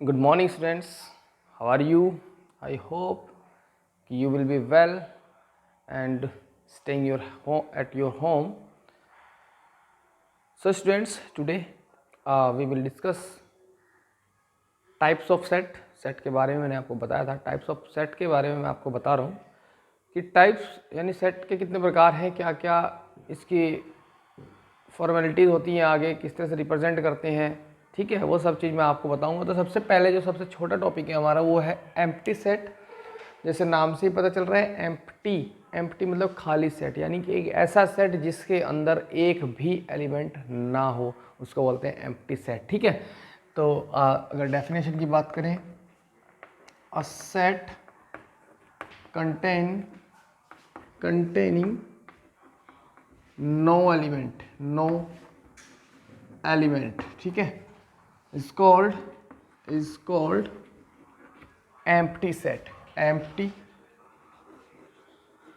Good morning, students. How are you? I hope you will be well and staying at your home. So, students, today we will discuss types of set के बारे में मैंने आपको बताया था। Types of set के बारे में मैं आपको बता रहा हूँ कि टाइप्स यानी सेट के कितने प्रकार हैं, क्या क्या इसकी फॉर्मेलिटीज़ होती हैं, आगे किस तरह से रिप्रेजेंट करते हैं, ठीक है, वो सब चीज़ मैं आपको बताऊंगा। तो सबसे पहले जो सबसे छोटा टॉपिक है हमारा वो है एम्प्टी सेट। जैसे नाम से ही पता चल रहा है एम्प्टी, एम्प्टी मतलब खाली सेट, यानी कि एक ऐसा सेट जिसके अंदर एक भी एलिमेंट ना हो, उसको बोलते हैं एम्प्टी सेट, ठीक है। तो अगर डेफिनेशन की बात करें, a set containing no element, ठीक है, is called empty set।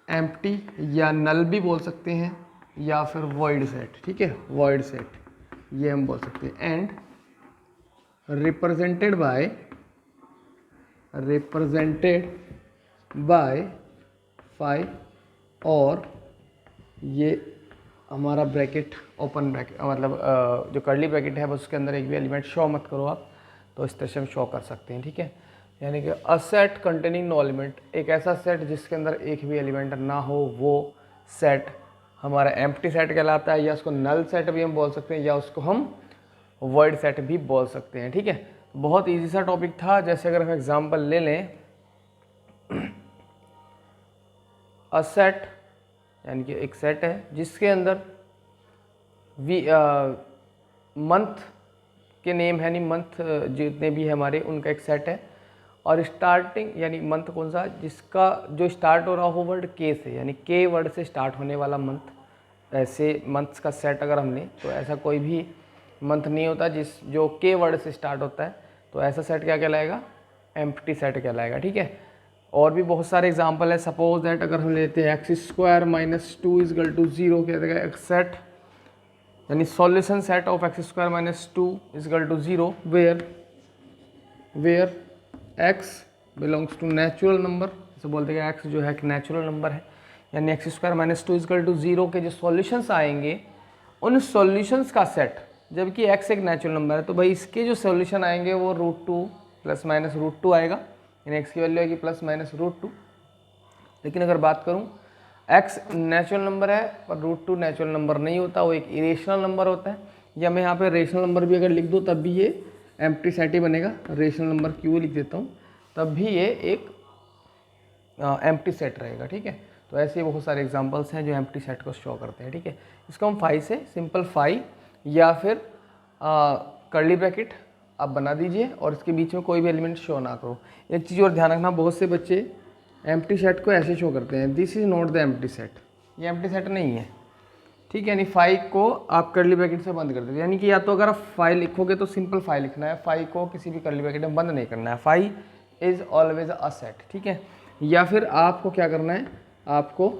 empty या null भी बोल सकते हैं या फिर void set, ठीक है, void set ये हम बोल सकते हैं। एंड represented by 5, और ये हमारा ब्रैकेट ओपन ब्रैकेट मतलब जो कर्ली ब्रैकेट है बस उसके अंदर एक भी एलिमेंट शो मत करो आप, तो इस तरह से हम शो कर सकते हैं, ठीक है। यानी कि a set containing no element, एक ऐसा सेट जिसके अंदर एक भी एलिमेंट ना हो, वो सेट हमारा एम्प्टी सेट कहलाता है, या उसको नल सेट भी हम बोल सकते हैं, या उसको हम वर्ड सेट भी बोल सकते हैं, ठीक है। बहुत ईजी सा टॉपिक था। जैसे अगर हम एग्जांपल ले लें, अ सेट यानी कि एक सेट है जिसके अंदर मंथ के नेम है, नहीं मंथ जितने भी है हमारे उनका एक सेट है, और स्टार्टिंग यानी मंथ कौन सा जिसका जो स्टार्ट हो रहा हो वर्ड के से, यानी के वर्ड से स्टार्ट होने वाला मंथ, ऐसे मंथ्स का सेट अगर हम लें तो ऐसा कोई भी मंथ नहीं होता जो के वर्ड से स्टार्ट होता है, तो ऐसा सेट क्या कहलाएगा, एम्प्टी सेट कहलाएगा, ठीक है। और भी बहुत सारे एग्जांपल है। सपोज दैट अगर हम लेते हैं x² - 2 = 0, क्या देगा एक सेट यानी solution set of x² - 2 = 0 where x belongs to natural number, जैसे बोलते हैं x जो है एक नेचुरल नंबर है, यानी x² - 2 = 0 के जो सॉल्यूशंस आएंगे उन सॉल्यूशंस का सेट, जबकि x एक नेचुरल नंबर है तो भाई इसके जो सॉल्यूशन आएंगे वो √2 ± √2 आएगा, यानी x की वैल्यू आएगी ±√2। लेकिन अगर बात करूं x नेचुरल नंबर है पर √2 नेचुरल नंबर नहीं होता, वो एक इरेशनल नंबर होता है, या मैं यहाँ पे रेशनल नंबर भी अगर लिख दूँ तब भी ये एम्प्टी सेट ही बनेगा। रेशनल नंबर क्यों लिख देता हूँ, तब भी ये एक एम्प्टी सेट रहेगा, ठीक है। तो ऐसे बहुत सारे एग्जांपल्स हैं जो एम्प्टी सेट को शो करते हैं, ठीक है। इसको हम 5 से सिंपल 5 या फिर कर्ली ब्रैकेट आप बना दीजिए और इसके बीच में कोई भी एलिमेंट शो ना करो। एक चीज़ और ध्यान रखना, बहुत से बच्चे एम्प्टी सेट को ऐसे शो करते हैं, this is not the empty set, ये एम्प्टी सेट नहीं है, ठीक है। यानी 5 को आप कर्ली ब्रैकेट से बंद कर देते, यानी कि या तो अगर आप 5 लिखोगे तो सिंपल 5 लिखना है, 5 को किसी भी कर्ली ब्रैकेट में बंद नहीं करना है। 5 इज़ ऑलवेज अ सेट, ठीक है। या फिर आपको क्या करना है, आपको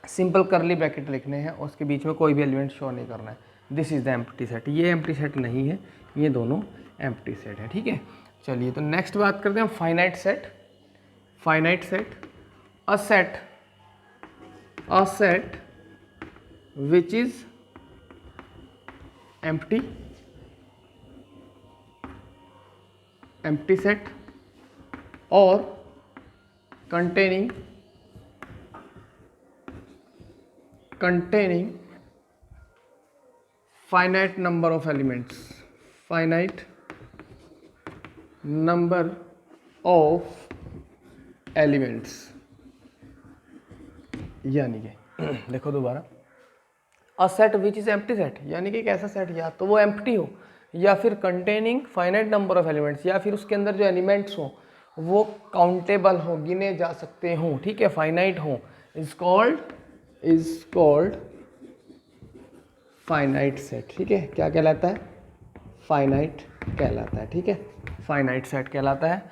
सिंपल कर्ली ब्रैकेट लिखने हैं और उसके बीच में कोई भी एलिमेंट शो नहीं करना है, this is the empty set. ये एम्प्टी सेट नहीं है, ये दोनों एम्प्टी सेट है, ठीक है। चलिए तो नेक्स्ट बात करते हैं finite set. Finite set, a set which is empty set और containing finite number of elements, finite number of elements, यानी कि देखो दोबारा, a set which is empty set, यानी कि एक ऐसा सेट या तो वो एम्प्टी हो या फिर containing finite number of elements, या फिर उसके अंदर जो एलिमेंट्स हो वो काउंटेबल हो, गिने जा सकते हों, ठीक है, फाइनाइट हो, इज कॉल्ड फाइनाइट सेट, ठीक है। क्या कहलाता है, फाइनाइट कहलाता है, ठीक है, फाइनाइट सेट कहलाता है,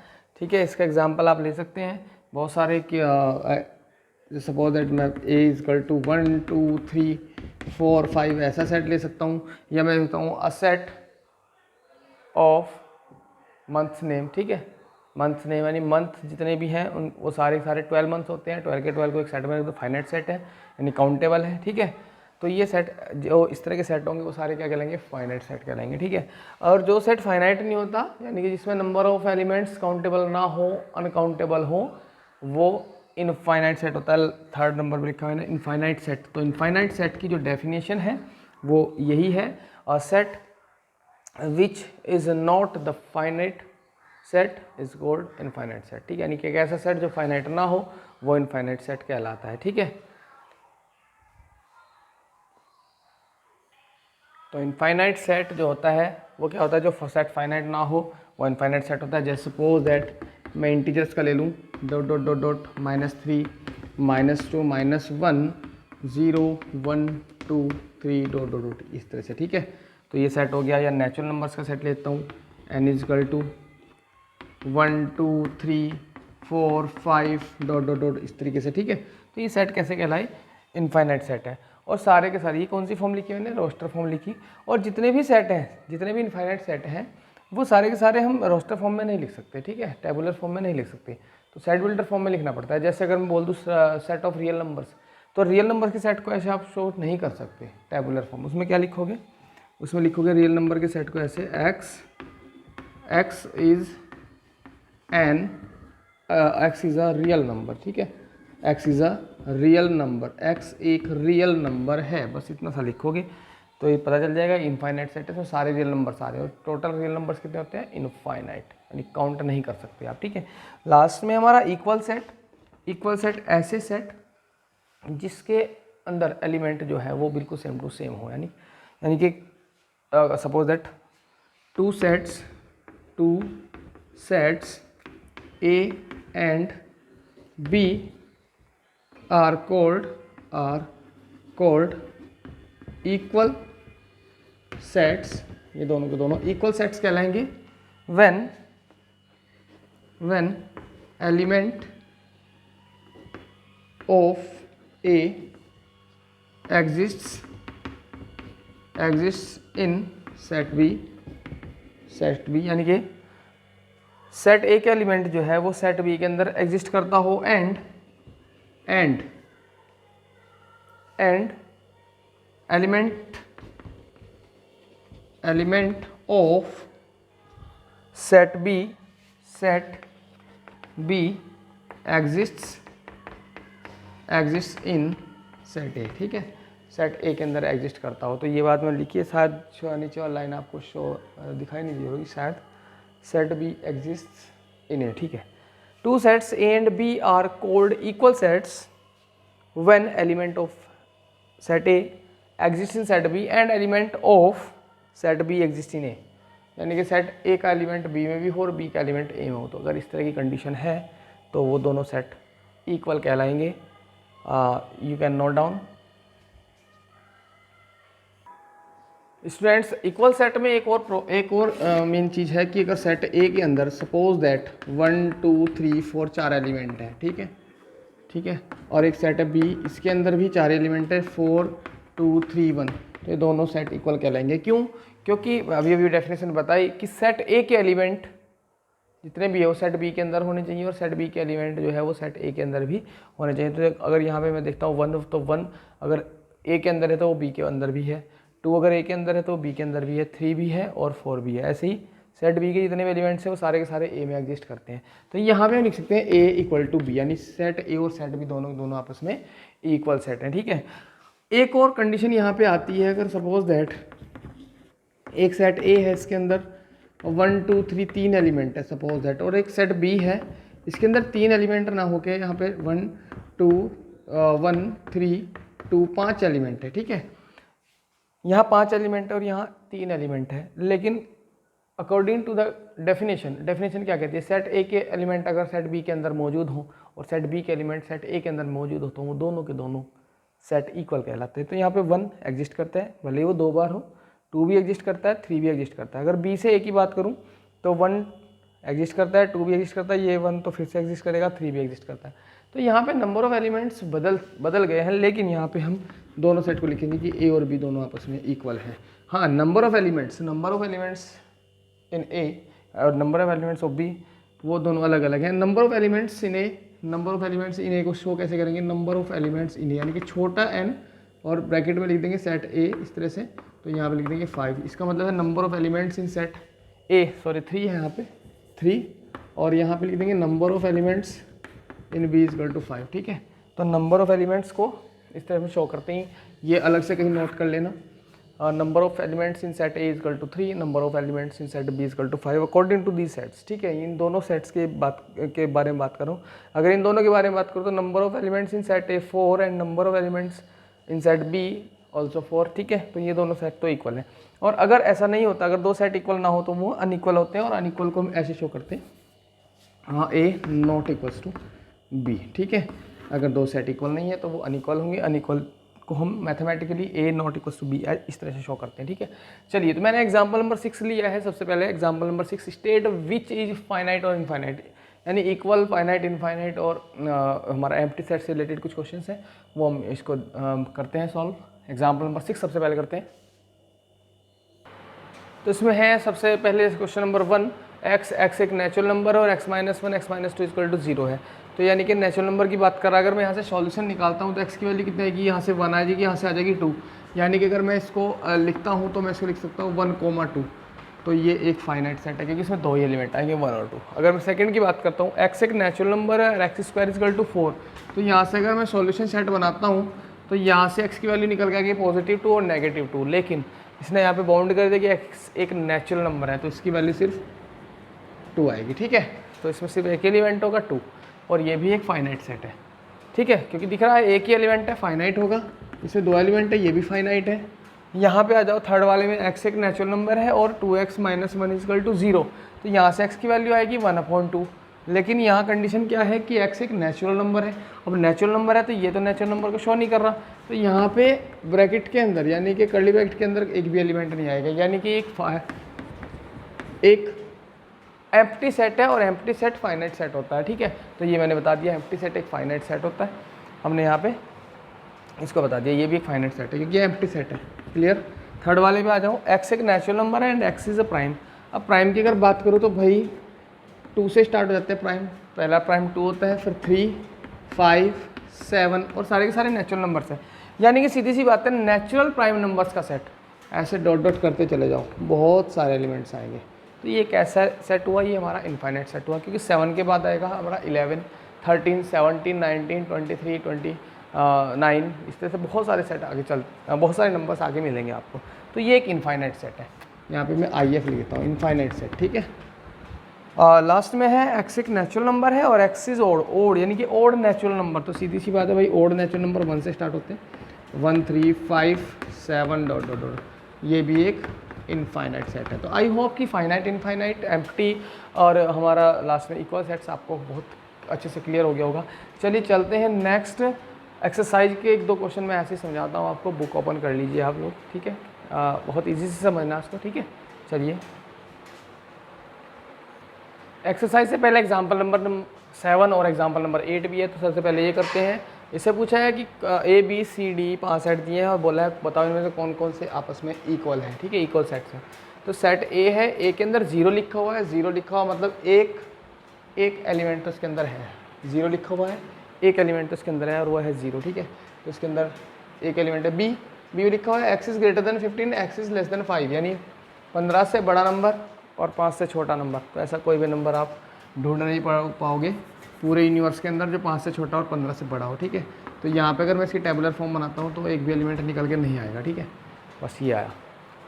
ठीक है। इसका एग्जांपल आप ले सकते हैं बहुत सारे कि सपोज दैट मैं a = 1 2 3 4 5 ऐसा सेट ले सकता हूँ, या मैं लेता हूँ अ सेट ऑफ मंथ्स नेम, ठीक है, मंथ्स नेम यानी मंथ जितने भी हैं उन वो सारे 12 मंथ्स होते हैं, 12 के 12 को एक सेट में, तो फाइनाइट सेट है यानी काउंटेबल है, ठीक है। तो ये सेट जो इस तरह के सेट होंगे वो सारे क्या कहलाएंगे, फाइनाइट सेट कहलाएंगे, ठीक है। और जो सेट फाइनाइट नहीं होता यानी कि जिसमें नंबर ऑफ एलिमेंट्स काउंटेबल ना हो, अनकाउंटेबल हो, वो इनफाइनाइट सेट होता है। थर्ड नंबर पर लिखा हुआ है इनफाइनाइट सेट। तो इनफाइनाइट सेट की जो डेफिनेशन है वो यही है, a set which is not the finite set is called infinite set, ठीक है। यानी कि एक ऐसा सेट जो फाइनाइट ना हो वो इनफाइनाइट सेट कहलाता है, ठीक है। तो इनफाइनाइट सेट जो होता है वो क्या होता है, जो सेट फाइनाइट ना हो वो इनफाइनाइट सेट होता है। जैसे सपोज दैट मैं इंटीजर्स का ले लूँ, dot dot dot dot -3 -2 -1 0 1 2 3 dot dot dot इस तरह से, ठीक है। तो ये सेट हो गया। या नेचुरल नंबर्स का सेट लेता हूँ, n = 1 2 3 4 5 डॉट डॉट डॉट इस तरीके से, ठीक है। तो ये सेट कैसे कहलाए, इनफाइनाइट सेट है। और सारे के सारे ये कौन सी फॉर्म लिखी मैंने, रोस्टर फॉर्म लिखी। और जितने भी सेट हैं, जितने भी इनफाइनाइट सेट हैं, वो सारे के सारे हम रोस्टर फॉर्म में नहीं लिख सकते, ठीक है, टेबुलर फॉर्म में नहीं लिख सकते, तो सेट बिल्डर फॉर्म में लिखना पड़ता है। जैसे अगर मैं बोल दूँ सेट ऑफ रियल नंबर्स, तो रियल नंबर के सेट को ऐसे आप शो नहीं कर सकते टेबुलर फॉर्म। उसमें क्या लिखोगे, उसमें लिखोगे रियल नंबर के सेट को ऐसे x is a real number, ठीक है, x is a real number, x एक रियल नंबर है, बस इतना सा लिखोगे तो ये पता चल जाएगा इनफाइनाइट सेट है। तो सारे रियल नंबर्स आ रहे हैं और टोटल रियल नंबर्स कितने होते हैं, इनफाइनाइट, यानी काउंट नहीं कर सकते आप, ठीक है। लास्ट में हमारा इक्वल सेट ऐसे सेट जिसके अंदर एलिमेंट जो है वो बिल्कुल सेम टू सेम हो, यानी कि suppose that two sets A and B are called equal sets, ये दोनों के दोनों इक्वल सेट्स कहलाएंगे when element of A exists in set B, यानी कि सेट ए के एलिमेंट जो है वो सेट बी के अंदर एग्जिस्ट करता हो and element of set B exists in set A, ठीक है, सेट ए के अंदर एग्जिस्ट करता हो। तो ये बात मैं लिखी है, शायद नीचे वाली लाइन आपको दिखाई नहीं दी होगी शायद, set B exist in A, ठीक है। Two sets A and B are called equal sets when element of set A exist in set B and element of set B exist in A, यानी कि set ए का element B में भी हो और B का एलिमेंट ए में हो। तो अगर इस तरह की कंडीशन है तो वो दोनों सेट इक्वल कहलाएंगे। You can note down. Students, equal set में एक और मेन चीज़ है कि अगर सेट ए के अंदर सपोज दैट 1 2 3 4 4 एलिमेंट है, ठीक है, और एक सेट है बी, इसके अंदर भी 4 एलिमेंट है 4 2 3 1, तो ये दोनों सेट इक्वल कहलाएंगे। क्यों? क्योंकि अभी डेफिनेशन बताई कि सेट ए के एलिमेंट जितने भी है वो सेट बी के अंदर होने चाहिए और सेट बी के एलिमेंट जो है वो सेट ए के अंदर भी होने चाहिए। तो अगर यहाँ पे मैं देखता हूँ 1, तो 1 अगर ए के अंदर है तो वो बी के अंदर भी है, 2 अगर ए के अंदर है तो बी के अंदर भी है, 3 भी है और 4 भी है। ऐसे ही सेट बी के जितने भी एलिमेंट्स हैं वो सारे के सारे ए में एग्जिस्ट करते हैं। तो यहाँ पे हम लिख सकते हैं ए इक्वल टू बी, यानी सेट ए और सेट बी दोनों आपस में इक्वल सेट हैं, ठीक है। एक और कंडीशन यहाँ पे आती है, अगर सपोज दैट एक सेट ए है, इसके अंदर 1 2 3 3 एलिमेंट है सपोज दैट, और एक सेट बी है, इसके अंदर 3 एलिमेंट ना होके यहाँ पे 1 2 1 3 2 5 एलिमेंट है, ठीक है। यहाँ 5 एलिमेंट है और यहाँ 3 एलिमेंट है, लेकिन अकॉर्डिंग टू द डेफिनेशन क्या कहती है, सेट ए के एलिमेंट अगर सेट बी के अंदर मौजूद हो और सेट बी के एलिमेंट सेट ए के अंदर मौजूद हो तो वो दोनों के दोनों सेट इक्वल कहलाते हैं। तो यहाँ पे 1 एग्जिस्ट करता है, भले ही वो 2 बार हो, 2 भी एग्जिस्ट करता है, 3 भी एग्जिस्ट करता है। अगर बी से ए की बात करूँ तो 1 एग्जिस्ट करता है, 2 भी एग्जिस्ट करता है, ये 1 तो फिर से एग्जिस्ट करेगा, 3 भी एग्जिस्ट करता है। तो यहाँ पे नंबर ऑफ एलिमेंट्स बदल गए हैं, लेकिन यहाँ पे हम दोनों सेट को लिखेंगे कि ए और बी दोनों आपस में इक्वल हैं। हाँ, number of elements in A और number of elements of B, वो दोनों अलग अलग हैं। Number of elements in A को शो कैसे करेंगे, number of elements in A यानी कि छोटा n और ब्रैकेट में लिख देंगे सेट ए इस तरह से, तो यहाँ पे लिख देंगे 5। इसका मतलब है number of elements in set A, sorry 3 है यहाँ पे 3, और यहाँ पे लिख देंगे number of elements in B is equal to 5। ठीक है, तो नंबर ऑफ एलिमेंट्स को इस तरह से शो करते हैं, ये अलग से कहीं नोट कर लेना। Number of elements in set A is equal to 3, number of elements in set B is equal to 5 according to the sets. ठीक है, इन दोनों सेट्स के बारे में बात करूँ, अगर इन दोनों के बारे में बात करूँ तो number of elements in set A 4 and number of elements in set B also 4। ठीक है, तो ये दोनों सेट तो इक्वल हैं। और अगर ऐसा नहीं होता, अगर दो सेट इक्वल ना हो तो वो अनइक्वल होते हैं, और अनइक्वल को हम ऐसे शो करते हैं, हाँ ए नॉट इक्वल्स टू बी। ठीक है, अगर दो सेट इक्वल नहीं है तो वो अनइक्वल होंगे, अनइक्वल को हम mathematically A not equals to B इस तरह से शो करते हैं। ठीक है, चलिए तो मैंने एग्जांपल नंबर 6 लिया है। सबसे पहले example number 6, state which is finite और इनफाइनाइट, यानी इक्वल, फाइनाइट, इनफाइनाइट और हमारा एम्प्टी सेट से रिलेटेड कुछ क्वेश्चन हैं, वो हम इसको करते हैं सॉल्व। एग्जाम्पल नंबर 6 सबसे पहले करते हैं। तो इसमें है सबसे पहले क्वेश्चन नंबर 1, x एक नेचुरल नंबर है और x minus 1 x minus 2 equal to 0 है। तो यानी कि नेचुरल नंबर की बात कर रहा, अगर मैं यहाँ से सॉल्यूशन निकालता हूँ तो x की वैल्यू कितनी आएगी, यहाँ से 1 आ जाएगी, यहाँ से आ जाएगी 2, यानी कि अगर मैं इसको लिखता हूँ तो मैं इसको लिख सकता हूँ 1, 2। तो ये एक फाइनाइट सेट है क्योंकि इसमें दो ही एलिमेंट आएंगे 1 और 2। अगर मैं सेकंड की बात करता हूँ, x एक नेचुरल नंबर है और x स्क्वायर इक्वल टू 4, तो यहाँ से अगर मैं सॉल्यूशन सेट बनाता हूँ तो यहाँ से x की वैल्यू निकल के आएगी +2 और -2, लेकिन इसने यहाँ पे बाउंड कर दिया कि x एक नेचुरल नंबर है तो इसकी वैल्यू सिर्फ 2 आएगी। ठीक है, तो इसमें सिर्फ एक एलिमेंट होगा 2, और ये भी एक फाइनाइट सेट है। ठीक है, क्योंकि दिख रहा है एक ही एलिमेंट है, फाइनाइट होगा। इसमें दो एलिमेंट है, ये भी फाइनाइट है। यहाँ पे आ जाओ थर्ड वाले में, x एक नेचुरल नंबर है और 2x माइनस 1 इक्वल टू 0, तो यहाँ से x की वैल्यू आएगी 1/2। लेकिन यहाँ कंडीशन क्या है कि x एक नेचुरल नंबर है। अब नेचुरल नंबर है तो ये तो नेचुरल नंबर को शो नहीं कर रहा, तो यहाँ पे ब्रैकेट के अंदर यानी कि कर्ली ब्रैकेट के अंदर एक भी एलिमेंट नहीं आएगा, यानी कि एक एम्प्टी सेट है, और एम्प्टी सेट फाइनाइट सेट होता है। ठीक है, तो ये मैंने बता दिया, एम्प्टी सेट एक फाइनाइट सेट होता है, हमने यहाँ पे इसको बता दिया, ये भी एक फाइनाइट सेट है क्योंकि ये एम्प्टी सेट है। क्लियर। थर्ड वाले पे आ जाऊँ, x एक नेचुरल नंबर है and x is a prime. अब प्राइम की अगर बात करूँ तो भाई 2 से स्टार्ट हो जाते हैं प्राइम, पहला प्राइम 2 होता है, फिर 3, 5, 7 और सारे के सारे नेचुरल नंबर्स हैं, यानी कि सीधी सी बात है नेचुरल प्राइम नंबर्स का सेट। ऐसे डॉट डॉट करते चले जाओ, बहुत सारे एलिमेंट्स आएंगे। तो ये कैसा सेट हुआ, ये हमारा इनफाइनाइट सेट हुआ, क्योंकि 7 के बाद आएगा हमारा 11, 13, 17, 19, 23, 29, इस तरह से बहुत सारे सेट आगे बहुत सारे नंबर्स आगे मिलेंगे आपको। तो ये एक इनफाइनाइट सेट है, यहाँ पे मैं IF लिखता हूँ, इनफाइनाइट सेट। ठीक है, लास्ट में है x एक नेचुरल नंबर है और x इज ओड यानी कि ओड नेचुरल नंबर। तो सीधी सी बात है भाई, ओड नेचुरल नंबर 1 से स्टार्ट होते हैं, 1, 3, 5, 7 डॉट डॉट डॉट, ये भी एक इनफाइनाइट सेट है। तो आई होप कि फाइनाइट, इनफाइनाइट, एम्प्टी और हमारा लास्ट में इक्वल सेट्स आपको बहुत अच्छे से क्लियर हो गया होगा। चलिए चलते हैं नेक्स्ट एक्सरसाइज के 1-2 क्वेश्चन मैं ऐसे ही समझाता हूँ आपको, बुक ओपन कर लीजिए आप लोग। ठीक है, बहुत ईजी से समझना इसको। ठीक है, चलिए एक्सरसाइज से पहले एग्जाम्पल नंबर 7 और एग्जाम्पल नंबर 8 भी है, तो सबसे पहले ये करते हैं। इससे पूछा है कि ABCD 5 सेट दिए हैं और बोला है बताओ इनमें से कौन कौन से आपस में इक्वल हैं। ठीक है, इक्वल सेट्स हैं। तो सेट A है, A के अंदर 0 लिखा हुआ है, 0 लिखा हुआ मतलब एक एलिमेंट तो इसके अंदर है, 0 लिखा हुआ है, एक एलिमेंट तो इसके अंदर है और वो है 0। ठीक है, तो इसके अंदर एक एलिमेंट है B लिखा हुआ है, x is greater than 15, x is less than 5, यानी 15 से बड़ा नंबर और 5 से छोटा नंबर। तो ऐसा कोई भी नंबर आप ढूंढ नहीं पाओगे पूरे यूनिवर्स के अंदर जो 5 से छोटा और 15 से बड़ा हो। ठीक है, तो यहाँ पे अगर मैं इसकी टेबुलर फॉर्म बनाता हूँ तो एक भी एलिमेंट निकल के नहीं आएगा। ठीक है, बस ये आया।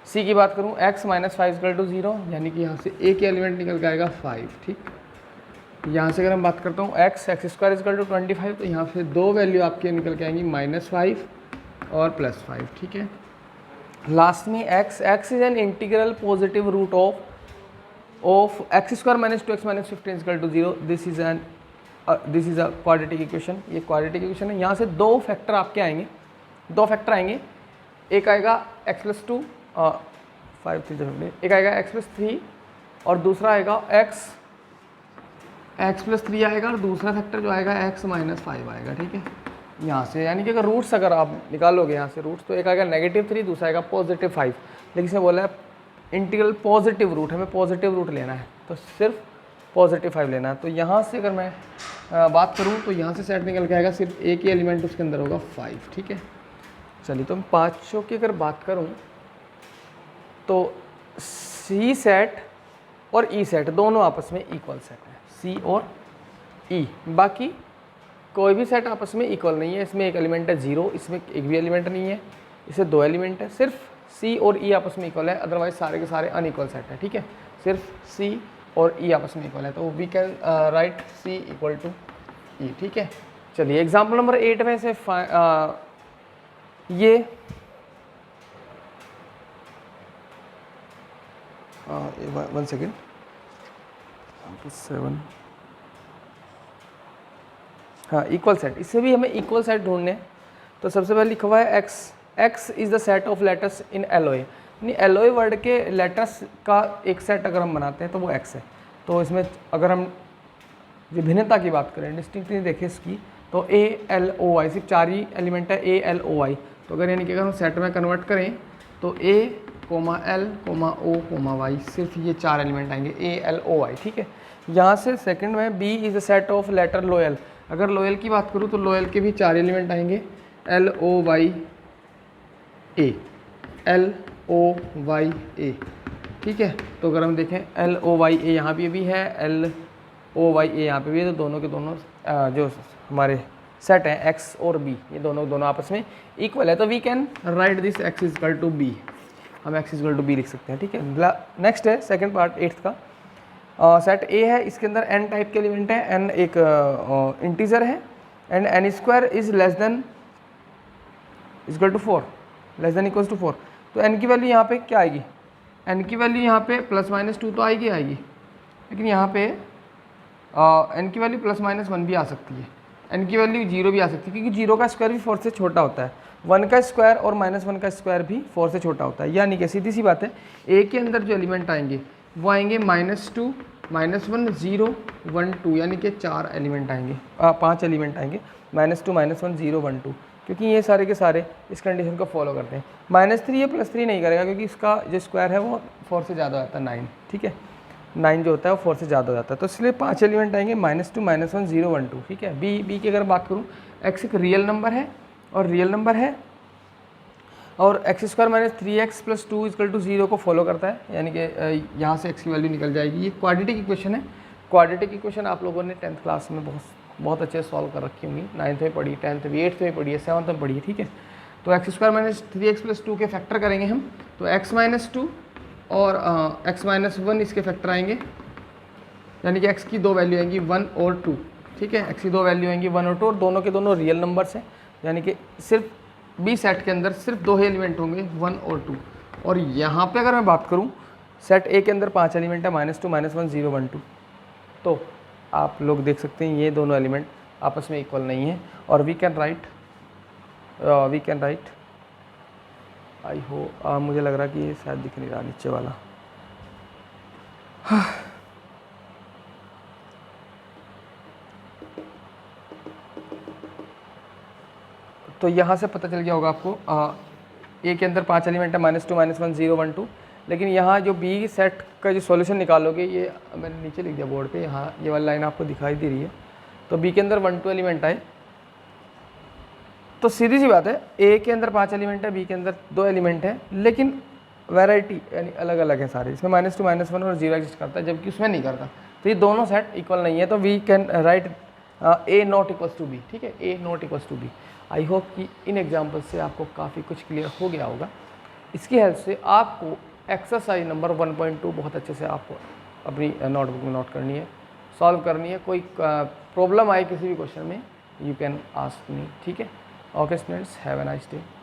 C की बात करूँ, x माइनस 5 इक्वल टू 0, यानी कि यहाँ से एक ही एलिमेंट निकल के आएगा 5। ठीक, यहाँ से अगर मैं बात करता हूँ x स्क्वायर इक्वल टू 25, तो यहाँ से दो वैल्यू आपके निकल के आएंगी -5 और +5। ठीक है, लास्ट में x is an integral positive root of x square minus 2x minus 15 equal to 0। This is a quadratic equation. ये क्वाड्रेटिक इक्वेशन है। यहाँ से दो फैक्टर आपके आएंगे, एक आएगा x प्लस 2 5 3 15, एक आएगा x प्लस 3 और दूसरा आएगा x प्लस 3 आएगा, और दूसरा फैक्टर जो आएगा x माइनस 5 आएगा। ठीक है, यहाँ से यानी कि अगर रूट्स अगर आप निकालोगे यहाँ से रूट्स, तो एक आएगा -3, दूसरा आएगा +5, लेकिन इसमें बोला है इंटीग्रल पॉजिटिव रूट, हमें पॉजिटिव रूट लेना है, तो सिर्फ पॉजिटिव 5 लेना है। तो यहाँ से अगर मैं बात करूँ तो यहाँ से सेट निकल के आएगा, सिर्फ एक ही एलिमेंट उसके अंदर होगा 5, ठीक है। चलिए, तो मैं पाँचों की अगर बात करूँ तो सी सेट और ई सेट दोनों आपस में इक्वल सेट है, सी और ई। बाकी कोई भी सेट आपस में इक्वल नहीं है। इसमें एक एलिमेंट है 0, इसमें एक भी एलिमेंट नहीं है, इसे 2 एलिमेंट है। सिर्फ सी और ई आपस में इक्वल है, अदरवाइज सारे के सारे अनइक्वल सेट है, ठीक है। सिर्फ सी और ई आपस में इक्वल है, तो we can write C equal to E, ठीक है। चलिए, एग्जाम्पल नंबर 8 में से ये 1 सेकेंड 7, हाँ, इक्वल सेट, इससे भी हमें इक्वल सेट ढूंढने हैं। तो सबसे पहले लिखा हुआ है x is the set of letters in LOA, यानी एलओए वर्ड के लेटर्स का एक सेट अगर हम बनाते हैं तो वो एक्स है। तो इसमें अगर हम विभिन्नता की बात करें, डिस्टिंक्टली देखें इसकी, तो ALOI सिर्फ 4 ही एलिमेंट है, ALOI। तो अगर यानी कि अगर हम सेट में कन्वर्ट करें तो A, L, O, Y, सिर्फ ये 4 एलिमेंट आएंगे, ALOI, ठीक है। यहाँ से सेकंड में B is a set of letter loyal. अगर लोयल की बात करूँ तो लोयल के भी 4 एलिमेंट आएंगे, LOYA, LOYA, ठीक है। तो अगर हम देखें LOYA यहाँ पे भी है, LOYA यहाँ पे भी है, तो दोनों के दोनों जो हमारे सेट हैं x और b, ये दोनों आपस में इक्वल है। तो we can write this x is equal to b, हम x is equal to b लिख सकते हैं, ठीक है। नेक्स्ट है सेकंड पार्ट 8th का। सेट A है, इसके अंदर n टाइप के एलिमेंट है, n एक इंटीजर है, and n square is less than equal to 4, less than equal to 4। तो n की वैल्यू यहाँ पे क्या आएगी, n की वैल्यू यहाँ पे +-2 तो आएगी, लेकिन यहाँ पे n की वैल्यू +-1 भी आ सकती है, n की वैल्यू 0 भी आ सकती है, क्योंकि 0 का स्क्वायर भी 4 से छोटा होता है, 1 का स्क्वायर और -1 का स्क्वायर भी 4 से छोटा होता है। यानी कि सीधी सी बात है, A के अंदर जो एलिमेंट आएंगे वो आएंगे -2, -1, 0, 1, 2, यानी कि 4 एलिमेंट आएंगे, 5 एलिमेंट आएंगे, -2, -1, 0, 1, 2, क्योंकि ये सारे के सारे इस कंडीशन को फॉलो करते हैं। -3 या +3 नहीं करेगा, क्योंकि इसका जो स्क्वायर है वो 4 से ज़्यादा होता है, 9, ठीक है। 9 जो होता है वो 4 से ज़्यादा हो जाता है, तो इसलिए 5 एलिमेंट आएंगे, -2, -1, 0, 1, 2, ठीक है। बी की अगर बात करूँ, x एक रियल नंबर है और x² - 3x + 2 = 0 को फॉलो करता है, यानी कि यहाँ से x की वैल्यू निकल जाएगी। ये क्वाड्रेटिक इक्वेशन है। क्वाड्रेटिक इक्वेशन आप लोगों ने 10th क्लास में बहुत अच्छे से सॉल्व कर रखी होंगी, 9th में पढ़ी, 10th में, 8th में पढ़ी है, 7th में पढ़ी है, ठीक है। तो x² - 3x + 2 के फैक्टर करेंगे हम, तो x - 2 और x - 1 इसके फैक्टर आएंगे, यानी कि x की 2 वैल्यू आएंगी 1 और 2, ठीक है। x की 2 वैल्यू आएंगी 1 और 2, और दोनों के दोनों रियल नंबर्स हैं, यानी कि सिर्फ B सेट के अंदर सिर्फ 2 ही एलिमेंट होंगे, 1 और 2। और यहाँ पे अगर मैं बात करूँ, सेट A के अंदर 5 एलिमेंट है, -2, -1, 0, 1, 2। तो आप लोग देख सकते हैं ये दोनों एलिमेंट आपस में इक्वल नहीं है, और वी कैन राइट आई हो मुझे लग रहा है कि ये शायद दिख नहीं रहा नीचे वाला, तो यहाँ से पता चल गया होगा आपको, A के अंदर 5 एलिमेंट है, -2, -1, 0, 1, 2। लेकिन यहाँ जो B सेट का जो सॉल्यूशन निकालोगे, ये मैंने नीचे लिख दिया बोर्ड पे, यहाँ ये वाली लाइन आपको दिखाई दे रही है। तो B के अंदर 1, 2 एलिमेंट आए, तो सीधी सी बात है, A के अंदर 5 एलिमेंट है, B के अंदर 2 एलिमेंट है, लेकिन वैरायटी यानी अलग अलग है सारे। इसमें -2, -1 और 0 एग्जिस्ट करता है, जबकि उसमें नहीं करता। तो ये दोनों सेट इक्वल नहीं है, तो we can write A not equals to B, ठीक है, A not equals to B। I hope कि इन एग्जाम्पल से आपको काफ़ी कुछ क्लियर हो गया होगा। इसकी हेल्प से आपको एक्सरसाइज नंबर 1.2 बहुत अच्छे से आपको अपनी नोटबुक में नोट करनी है, सॉल्व करनी है। कोई प्रॉब्लम आए किसी भी क्वेश्चन में, यू कैन आस्क मी, ठीक है। Okay students, have a nice day.